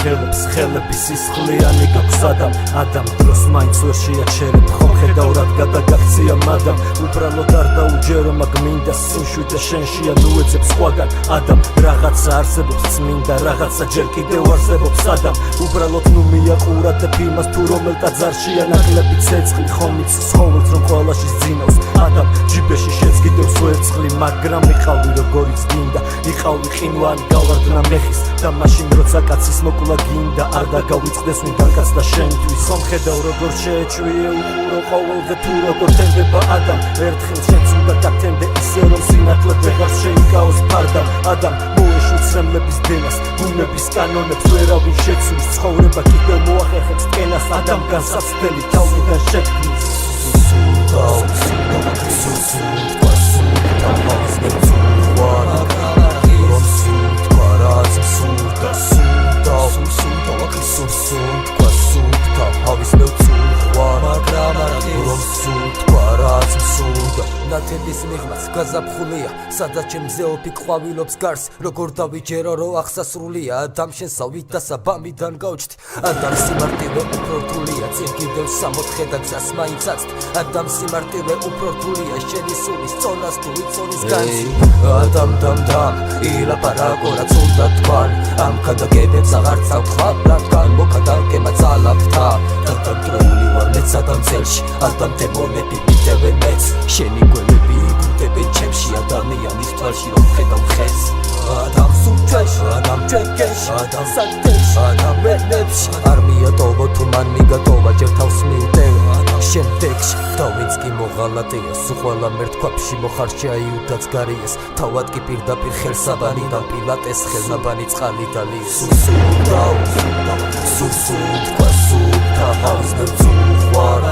ხელებს ხელების სისხლიანი გაქვს ადამ დროს მაინც ვერ შეაჩერებ ხომ ხედავ გადაგაქცია მადამ უბრალოდ არ დაუჯერო მაგ მინდა სიმშვიდე შენშია ნუ ეძებ სხვაგან ადამ რაღაცა არსებობს წმინდა რაღაცა ჯერ კიდევ არსებობს ადამ უბრალოდ ნუ მიაყურათებ იმას თუ რომელ ტაძარშია ნაკლები ცეცხლი ხომიც ცხოველს რომ ყველაში ძინავს ადამ ჯიბეში შეცგიდევს ვერცხლი მაგრამ იყავი როგორიც გინდა იყავი ყინვანი გავარდნა მეხის და მაშინ როცა კაცის მოკლა გინდა არ დაგავიწყდეს ვინთან კაც და შენთვის ხომ ხედავ როგორ შეეჩვიე უყურო ყოველდღე თუ როგორ თენდება ადამ ერთხელ შენც უნდა გათენდე ისე რომ სინათლე ვეღარ შეიკავოს ფარდამ ადამ მოეშუც რემლების დენას ბუნების კანონებს ვერავინ შეცვლის ცხოვრება კიდევ მოახერხებს ტკენას ადამ განსაცდელი თავიდან შექმნის ნათების მიღმაც გაზაფხულია სადაც ჩემზეოფი ყვავილობს გარს როგორ დავიჯერო რო აღსასრულია ადამ შენსავით და საბამიდან გავჩთ ადამ სიმარტივე უფრო რთულია წინ კიდევ 64 და გზას მაინც აცთ ადამ სიმარტივე უფრო რთულია შენი სულის წონას თუ იწონის განში ადამ ილაპარაკო რაც უნდა თქვან ამ ქადაგებებს აღარც ავხვალ რადგან მოქადაგება ძალაფთა დადამტრეული ვარ მეც ადამ წელში ადამ დემონები მიტევენ მეც შენი გველები იბრძვენ ჩემში ადამიანის თვალში რომ ხედავ ხეს ადამ სულჩეში ადამ ჯეკეში ადამ სანტეში ადამ ვენებში არ მიატოვა თუ მან მიგატოვა ჯერ თავს მიუტევა შემდეგში დავიც კი მოღალატეა სულ მერტქვაფში მოხარშია იუდაც გარიეს თავად კი პირდაპირ ხელსაბანიდან პილატეს ხელნაბანი წყალი დალიეს სულ თქვა სულ თავის მე ვწუხარ